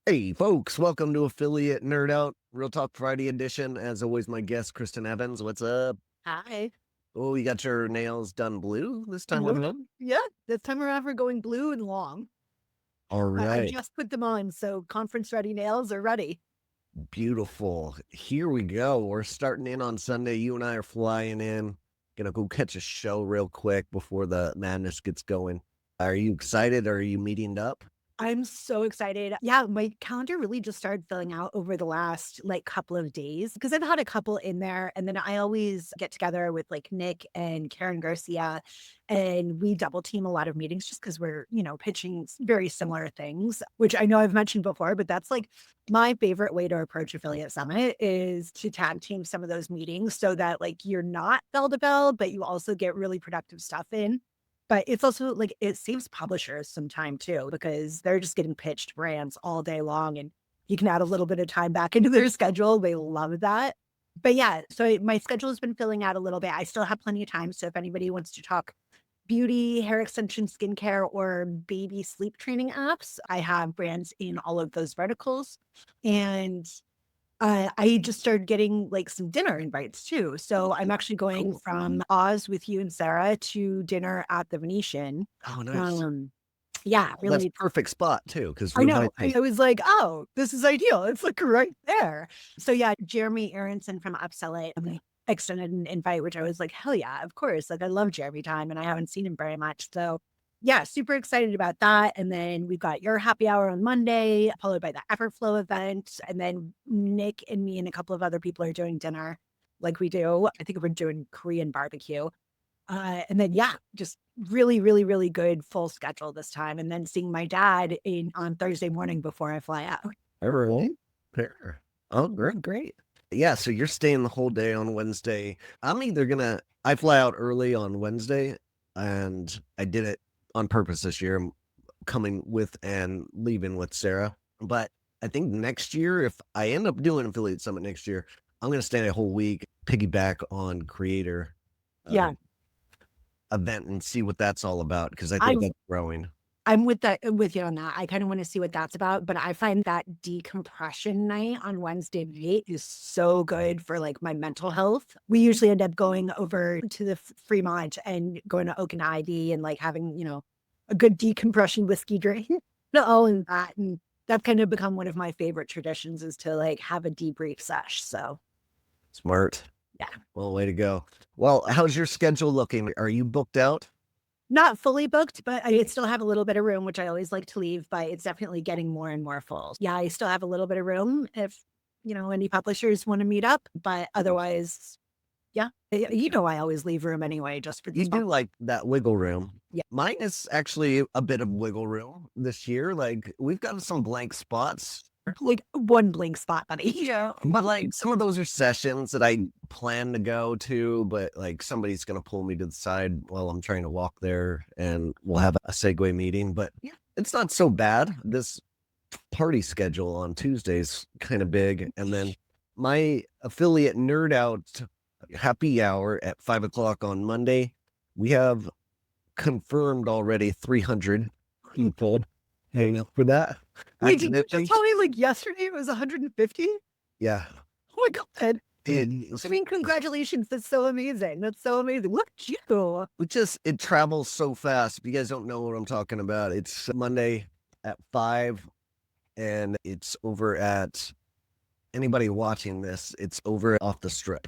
Hey, folks, welcome to Affiliate Nerd Out, Real Talk Friday edition. As always, my guest, Kristen Evans. What's up? Hi. Oh, you got your nails done blue this time Yep. around? Yeah, this time around we're going blue and long. All I right. just put them on, so conference ready nails are ready. Beautiful. Here we go. We're starting in on Sunday. You and I are flying in. Gonna go catch a show real quick before the madness gets going. Are you excited? Are you meeting up? I'm so excited. Yeah, my calendar really just started filling out over the last like couple of days because I've had a couple in there. And then I always get together with like Nick and Karen Garcia, and we double team a lot of meetings just because we're, pitching very similar things, which I know I've mentioned before, but that's like my favorite way to approach Affiliate Summit is to tag team some of those meetings so that like you're not bell to bell, but you also get really productive stuff in. But it's also like it saves publishers some time too, because they're just getting pitched brands all day long and you can add a little bit of time back into their schedule. They love that. But yeah, so my schedule has been filling out a little bit. I still have plenty of time. So if anybody wants to talk beauty, hair extension, skincare, or baby sleep training apps, I have brands in all of those verticals. And I just started getting like some dinner invites too. So I'm actually going Cool. from Oz with you and Sarah to dinner at the Venetian. Oh, nice. Um, yeah, Well, that's really. perfect spot too, because I we're by know. I was like, oh, this is ideal. It's like right there. So yeah, Jeremy Aronson from Upsell It extended an invite, which I was like, hell yeah, of course. Like I love Jeremy time and I haven't seen him very much. So yeah, super excited about that. And then we've got your happy hour on Monday, followed by the Everflow event. And then Nick and me and a couple of other people are doing dinner like we do. I think we're doing Korean barbecue. And then yeah, just really, really, really good full schedule this time. And then seeing my dad in on Thursday morning before I fly out. all right. Fair. Oh, great, great. Yeah, so you're staying the whole day on Wednesday. I fly out early on Wednesday, and I did it on purpose this year. I'm coming with and leaving with Sarah. But I think next year, if I end up doing Affiliate Summit next year, I'm going to stay a whole week, piggyback on Creator uh, Yeah. event and see what that's all about because I think I'm that's growing. I'm with you on that. I kind of want to see what that's about, but I find that decompression night on Wednesday night is so good for like my mental health. We usually end up going over to the Fremont and going to Oak and Ivy and like having, a good decompression whiskey drink. All in that. And that's kind of become one of my favorite traditions is to like have a debrief sesh. So Smart. yeah. Well, way to go. Well, how's your schedule looking? Are you booked out? Not fully booked, but I still have a little bit of room, which I always like to leave, but it's definitely getting more and more full. Yeah, I still have a little bit of room if, any publishers want to meet up, but otherwise, yeah, I always leave room anyway, just for the You spot. do like that wiggle room. Yeah. Mine is actually a bit of wiggle room this year. Like we've got some blank spots. Like one blank spot, buddy. Yeah. But like some of those are sessions that I plan to go to, but like somebody's gonna pull me to the side while I'm trying to walk there and we'll have a segue meeting. But yeah, it's not so bad. This party schedule on Tuesdays kind of big. And then my affiliate nerd out happy hour at 5 o'clock on Monday. We have confirmed already 300 people hanging out for that. Wait, did you just Accidentally. tell me like yesterday it was 150? Yeah. Oh my God. It, I mean, congratulations. That's so amazing. That's so amazing. Look at you. it travels so fast. If you guys don't know what I'm talking about, it's Monday at 5 and it's over at anybody watching this, it's over off the strip.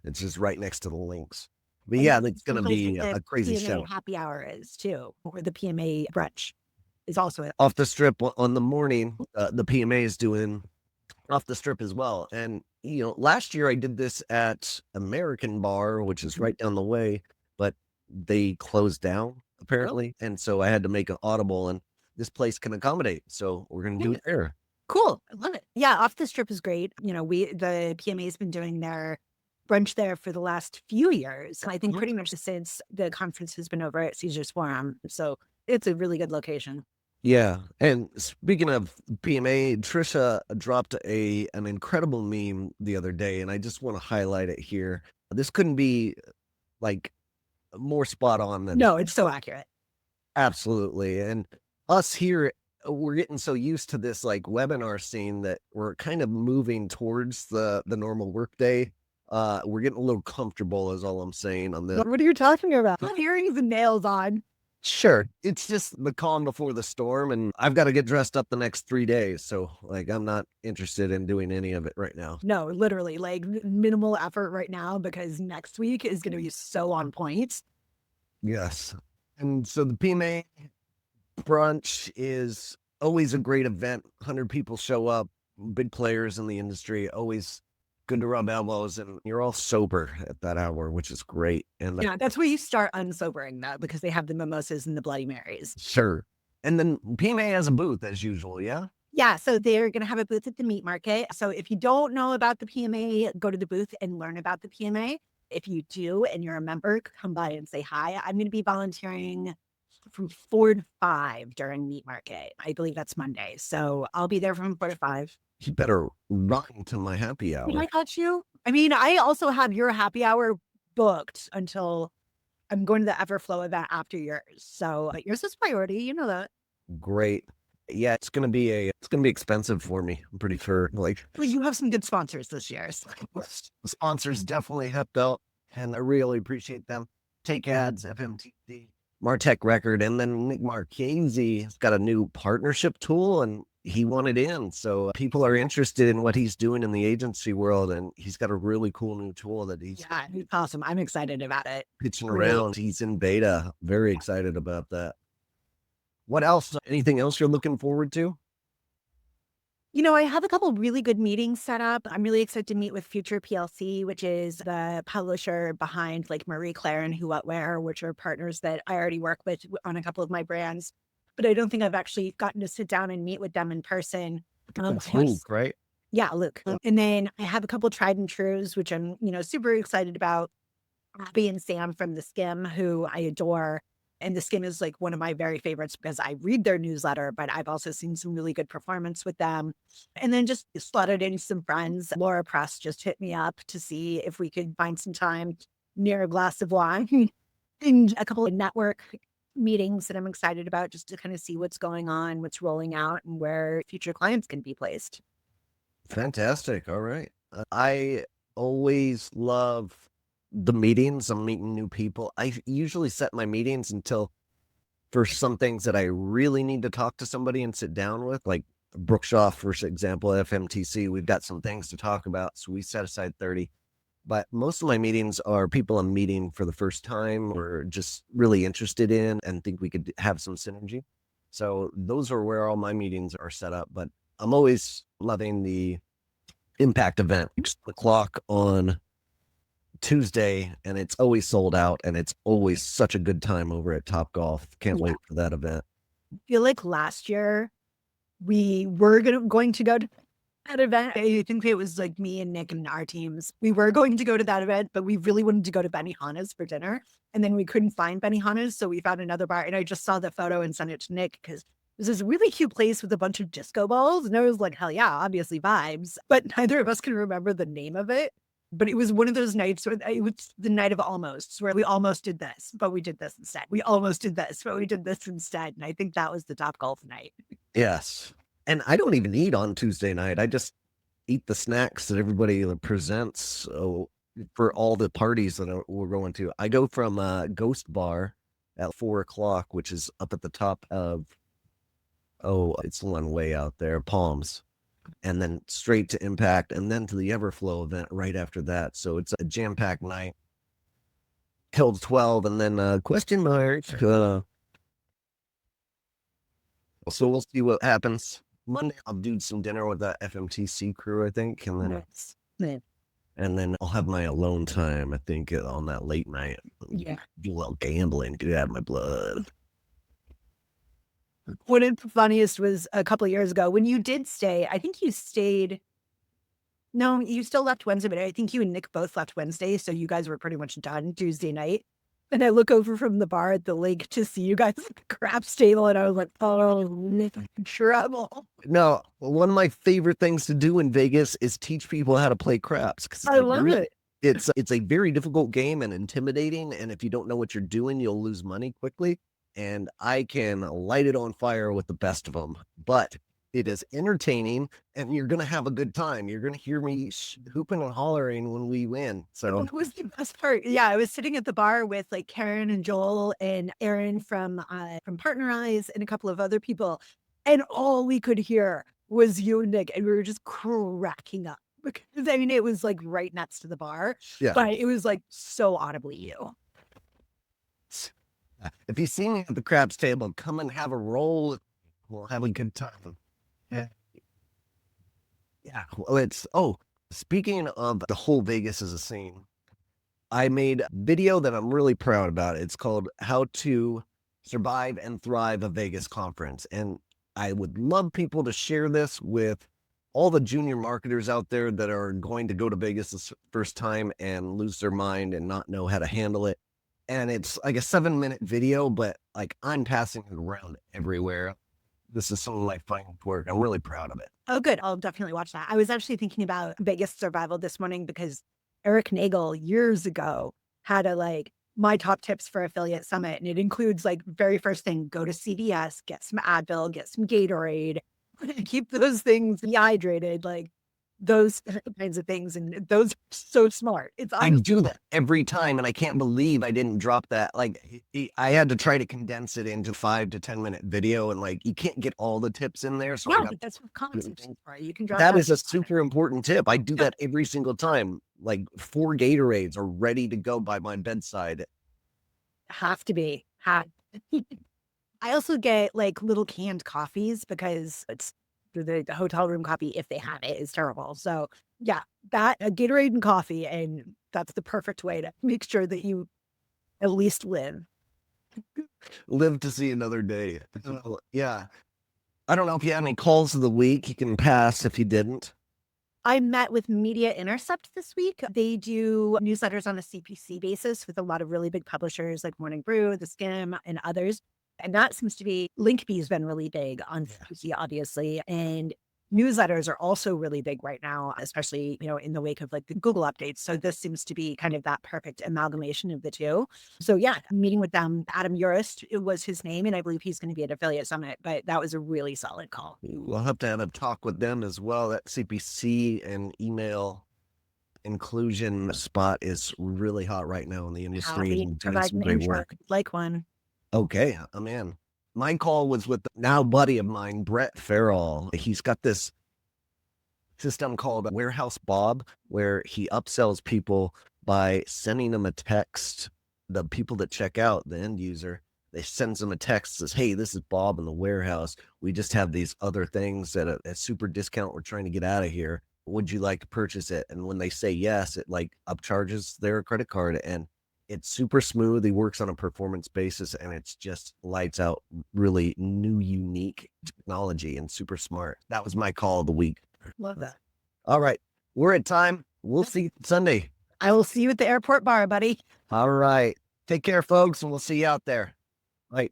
It's just right next to the links. But And yeah, that's it's the gonna place be that a the crazy PMA show. happy hour is too, or the PMA brunch is also it. Off the strip on the morning, the PMA is doing off the strip as well. And last year I did this at American Bar, which is right down the way, but they closed down apparently, and so I had to make an audible, and this place can accommodate, so we're gonna do Yeah, it there. cool. I love it. Yeah, off the strip is great. The PMA has been doing their brunch there for the last few years. I think pretty much since the conference has been over at Caesar's Forum. So it's a really good location. Yeah, and speaking of PMA, Trisha dropped an incredible meme the other day, and I just want to highlight it here. This couldn't be like more spot on than No, it's so accurate. absolutely. And us here we're getting so used to this like webinar scene that we're kind of moving towards the normal workday. We're getting a little comfortable, is all I'm saying on this. What are you talking about? Earrings and nails on. Sure, it's just the calm before the storm, and I've got to get dressed up the next 3 days. So, like, I'm not interested in doing any of it right now. No, literally, like minimal effort right now because next week is going to be so on point. Yes, and so the PMA brunch is always a great event. 100 people show up, big players in the industry. Always good to rub elbows, and you're all sober at that hour, which is great. And Yeah, that's where you start unsobering though, because they have the mimosas and the Bloody Marys. sure. And then PMA has a booth as usual. Yeah. Yeah, so they're going to have a booth at the meat market. So if you don't know about the PMA, go to the booth and learn about the PMA. If you do and you're a member, come by and say hi. I'm going to be volunteering from 4 to 5 during meat market. I believe that's Monday. So I'll be there from 4 to 5. You better run to my happy hour. Did I catch you? I mean, I also have your happy hour booked until I'm going to the Everflow event after yours. So but yours is priority. You know that. Great. Yeah, it's gonna be expensive for me. I'm pretty sure. Like Well, you have some good sponsors this year. So. sponsors definitely helped out, and I really appreciate them. Take Ads, FMTD, Martech Record, and then Nick Marchese has got a new partnership tool, and he wanted in. So people are interested in what he's doing in the agency world, and he's got a really cool new tool that he's Yeah, it's awesome. I'm excited about it. pitching Great. around. He's in beta. Very excited about that. What else? Anything else you're looking forward to? You know, I have a couple really good meetings set up. I'm really excited to meet with Future PLC, which is the publisher behind like Marie Claire and Who What Wear, which are partners that I already work with on a couple of my brands. But I don't think I've actually gotten to sit down and meet with them in person. That's Luke, right? Yeah, Luke. And then I have a couple tried and trues, which I'm, super excited about. Abby and Sam from The Skim, who I adore. And The Skim is like one of my very favorites because I read their newsletter, but I've also seen some really good performance with them. And then just slotted in some friends. Laura Press just hit me up to see if we could find some time near a glass of wine and a couple of network meetings that I'm excited about just to kind of see what's going on, what's rolling out, and where future clients can be placed. Fantastic. All right. I always love the meetings. I'm meeting new people. I usually set my meetings until for some things that I really need to talk to somebody and sit down with, like Brookshaw, for example, FMTC. We've got some things to talk about, so we set aside 30. But most of my meetings are people I'm meeting for the first time or just really interested in and think we could have some synergy. So those are where all my meetings are set up. But I'm always loving the Impact event. The clock on Tuesday, and it's always sold out, and it's always such a good time over at Top Golf. Can't wait for that event. I feel like last year we were going to go to that event. I think it was like me and Nick and our teams. We were going to go to that event, but we really wanted to go to Benihana's for dinner. And then we couldn't find Benihana's, so we found another bar. And I just saw the photo and sent it to Nick because it was this really cute place with a bunch of disco balls. And I was like, hell yeah, obviously vibes. But neither of us can remember the name of it. But it was one of those nights where it was the night of almosts, where we almost did this, but we did this instead. We almost did this, but we did this instead. And I think that was the Top Golf night. Yes. And I don't even eat on Tuesday night. I just eat the snacks that everybody presents for all the parties that we're going to. I go from Ghost Bar at 4:00, which is up at the top of, it's the one way out there, Palms. And then straight to Impact, and then to the Everflow event right after that. So it's a jam-packed night. Killed 12, and then question mark. So we'll see what happens. Monday, I'll do some dinner with the FMTC crew, I think, and then Nice. Yeah. and then I'll have my alone time, I think, on that late night. Yeah. Do a little gambling, get out of my blood. What is funniest was a couple of years ago when you did stay. I think you stayed. No, you still left Wednesday, but I think you and Nick both left Wednesday, so you guys were pretty much done Tuesday night. And I look over from the bar at the lake to see you guys at the craps table, and I was like, "Oh, Nick, trouble!" No, one of my favorite things to do in Vegas is teach people how to play craps. 'Cause I love it. It's a very difficult game and intimidating, and if you don't know what you're doing, you'll lose money quickly. and I can light it on fire with the best of them. But it is entertaining, and you're gonna have a good time. You're gonna hear me hooping and hollering when we win. So That was the best part. Yeah, I was sitting at the bar with like Karen and Joel and Aaron from Partner Eyes and a couple of other people, and all we could hear was you and Nick, and we were just cracking up because I mean it was like right next to the bar, yeah, but it was like so audibly you. if you see me at the craps table, come and have a roll. We'll have a good time. Yeah. Yeah. Well, speaking of the whole Vegas as a scene, I made a video that I'm really proud about. It's called How to Survive and Thrive a Vegas Conference. And I would love people to share this with all the junior marketers out there that are going to go to Vegas this first time and lose their mind and not know how to handle it. And it's like a 7-minute video, but like I'm passing it around everywhere. This is some of my fine work. I'm really proud of it. Oh, good. I'll definitely watch that. I was actually thinking about Vegas survival this morning because Eric Nagel years ago had a like my top tips for affiliate summit. And it includes like very first thing, go to CVS, get some Advil, get some Gatorade, keep those things dehydrated, like those kinds of things. And those are so smart. It's I honestly do that every time, and I can't believe I didn't drop that. Like, I had to try to condense it into 5 to 10 minute video, and like, you can't get all the tips in there. So I yeah, got but that's what comments are for. You can drop that that. is a super important tip. I do that every single time. Like 4 Gatorades are ready to go by my bedside. Have to be. Have. I also get like little canned coffees because it's the hotel room coffee, if they have it, is terrible. So yeah, that a Gatorade and coffee, and that's the perfect way to make sure that you at least live. Live to see another day. Yeah. I don't know if you had any calls of the week. You can pass if you didn't. I met with Media Intercept this week. They do newsletters on a CPC basis with a lot of really big publishers like Morning Brew, The Skim, and others. And that seems to be Linkbee's been really big on CPC, obviously. And newsletters are also really big right now, especially, in the wake of like the Google updates. So this seems to be kind of that perfect amalgamation of the two. So yeah, meeting with them, Adam Urist was his name, and I believe he's going to be at Affiliate Summit, but that was a really solid call. We'll have to have a talk with them as well. That CPC and email inclusion spot is really hot right now in the industry. And doing some great work. Like one. Okay, I'm in. My call was with the now buddy of mine, Brett Farrell. He's got this system called Warehouse Bob, where he upsells people by sending them a text. The people that check out, the end user, they sends them a text that says, "Hey, this is Bob in the warehouse. We just have these other things at a super discount. We're trying to get out of here. Would you like to purchase it?" And when they say yes, it like upcharges their credit card, and it's super smooth. He works on a performance basis, and it's just lights out really new, unique technology and super smart. That was my call of the week. Love that. All right. We're at time. We'll see you Sunday. I will see you at the airport bar, buddy. All right. Take care, folks, and we'll see you out there. Bye.